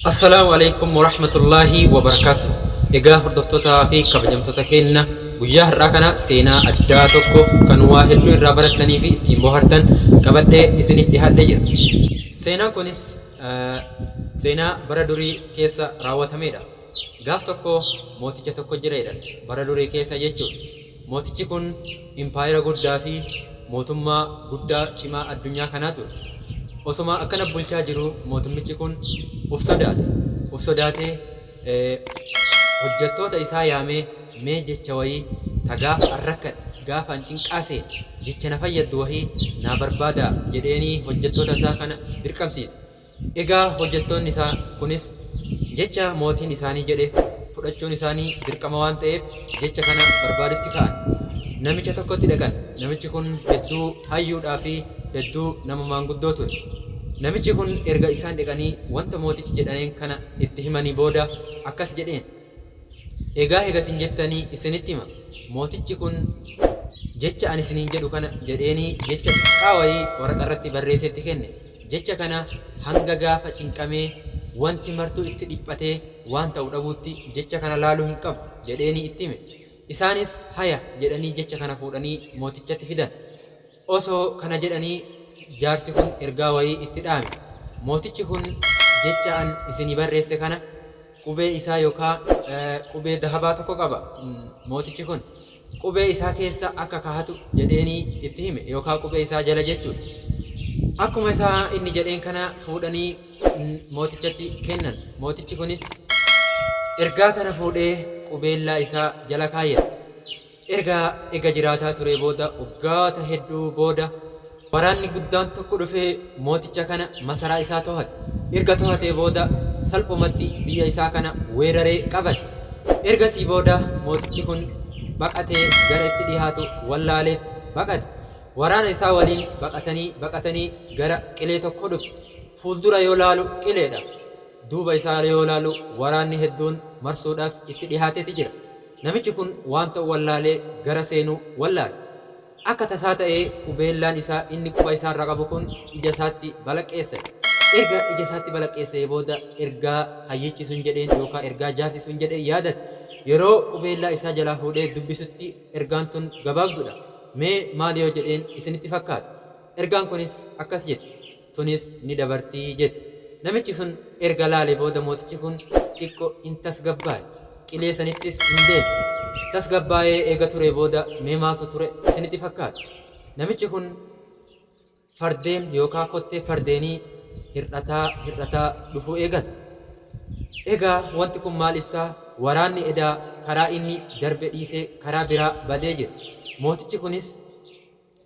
Assalamualaikum warahmatullahi wabarakatuh. Egaa hordoftoota fi kabajamtoota keenya guyyaa har'aa kana seenaa addaa tokko kan waa hedduu irraa barattanii fi ittiin bohaartan qabadhee isiniif dhiyaadhee jira. Seenaan kunis seenaa bara durii keessa raawwatamedha. Gaaf tokko mooticha tokko jireedha. Bara durii keessa jechuudha. Mootichi kun impaayera guddaa fi mootummaa guddaa cimaa addunyaa kanaa ture. Osoma akkana bulchaa jiru mootummichi kun uf sodaatee hojjettoota isaa yaamee mee jecha wayii tagaaf arrakkadha gaafaan cinqaasee jecha na fayyaddu wahii naa barbaada jedheeni hojjettoota isaa kana dirqamsiise. Egaa hojjettoonni isaa kunis jecha mootiin isaanii jedhe fudhachuun isaanii dirqama waan ta'eef jecha kana barbaadetti ka'an. Namicha tokkotti dhaqan. Namichi kun hedduu hayyuudhaa fi hedduu nama maanguddoo ture. Namichi kun erga isaan dhaqanii wanta mootichi jedhaniin kana itti himanii booda akkas jedheen. Egaa isin jettanii isinitti hima. Mootichi kun jecha ani isiniin jedhu kana jedheeni jecha xiqqaa wayii waraqaa irratti barreesseetti kenne. Jecha kana hanga gaafa cinqamee wanti martuu itti dhiphatee waan ta'u dhabuutti jecha kana laaluu hin qabu jedheeni itti hime. Isaanis haya jedhanii jecha kana fuudhanii mootichatti fidan. Osoo kana jedhanii jaarsi kun ergaa wayii itti dhaame. Mootichi kun jecha an isinii barreesse kana qubee isaa yookaan qubee dahabaa tokko qaba. Mootichi kun qubee isaa keessa akka kaahatu jedheeni itti hime yookaan qubee isaa jala jechuudha. Akkuma isaa inni jedheen kana fuudhanii mootichatti kennan. Mootichi kunis ergaa tana fuudhee qubeellaa isaa jala kaayate. Erga jiraataa ture booda waggoota hedduu booda waraanni guddaan tokko dhufee mooticha kana masaraa isaa to'ate. Erga to'atee booda salphumatti biyya isaa kana weeraree qabate. Ergasii booda mootichi kun baqatee gara itti dhiyaatu wallaalee baqate. Waraana isaa waliin baqatanii gara qilee tokko dhufe. Fuuldura yoo laalu qileedha. Duuba isaa yoo laalu waraanni hedduun marsuudhaaf itti dhiyaateeti jira. Namichi kun waan ta'u wallaalee gara seenuu wallaale. Akka tasaa ta'ee qubeellaan isaa inni quba isaa irra qabu kun ija isaatti balaqqeesse. Erga ija isaatti balaqqeessee booda ergaa hayyichi sun jedheen yookaan ergaa jaarsi sun jedheen yaadate. Yeroo qubeellaa isaa jalaa fuudhee dubbisutti ergaan tun gabaabduudha. Mee maal yoo jedheen isinitti fakkaata? Ergaan kunis akkas jedhe. Tunis ni dabartii jedhe. Namichi sun erga laalee booda mootichi kun xiqqoo in tasgabbaa'e. Qilee sanittis hin deebi'e. Tasgabbaa'ee eega ture booda mee maaltu ture isinitti fakkaata? Namichi kun fardeen yookaan kottee fardeenii hir'ataa dhufuu eegale. Egaa wanti kun maal ibsaa? Waraanni edaa karaa inni darbe dhiisee karaa biraa badee jira. Mootichi kunis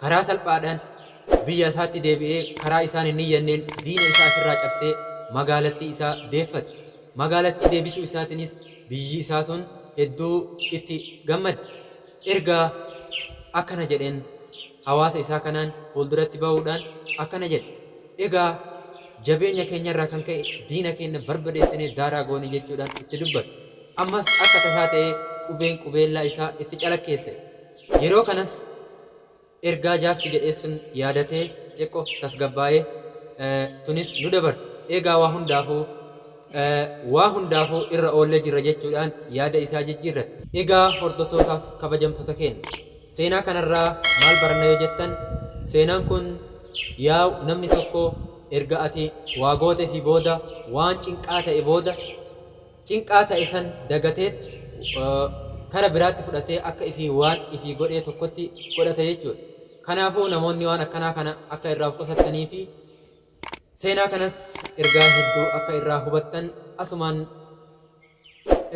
karaa salphaadhaan biyya isaatti deebi'ee karaa isaan hin iyyanneen diina isaa ofirraa cabsee magaalattii isaa deeffate. Magaalattii deebisuu isaatiinis biyyi isaa sun hedduu itti gammade. Erga akkana jedheen hawaasa isaa kanaan fuulduratti ba'uudhaan akkana jedhe. Egaa jabeenya keenyarraa kan ka'e diina keenya barbadeessinee daaraa goone jechuudhaan itti dubbate. Ammas akka tasaa ta'ee qubeellaa isaa itti calaqkeesse. Yeroo kanas ergaa jaarsi jedhee sun yaadatee xiqqoo tasgabbaa'ee tunis nu dabarte. Egaa waa hundaafuu irra oollee jirra jechuudhaan yaada isaa jijjiirrate. Egaa hordoftootaaf kabajamtoota keenya seenaa kanarraa maal baranna yoo jettan, seenaan kun yaa'u namni tokko erga ati waa gootee fi booda waan cinqaa ta'e san dagatee kara biraatti fudhatee akka ifii waan ifii godhee tokkotti godhata jechuudha. Kanaafuu namoonni waan akkanaa kana akka irraa qusattanii fi seenaa kanas ergaa hedduu akka irraa hubattan asumaan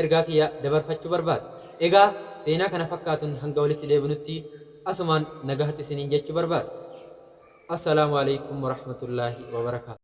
ergaa kiyya dabarfachuu barbaada. Egaa seenaa kana fakkaatuun hanga walitti deebinutti asumaan nagahatti isiniin jechuu barbaada. Assalaamu alaikum warahmatullaahi wabarakaatu.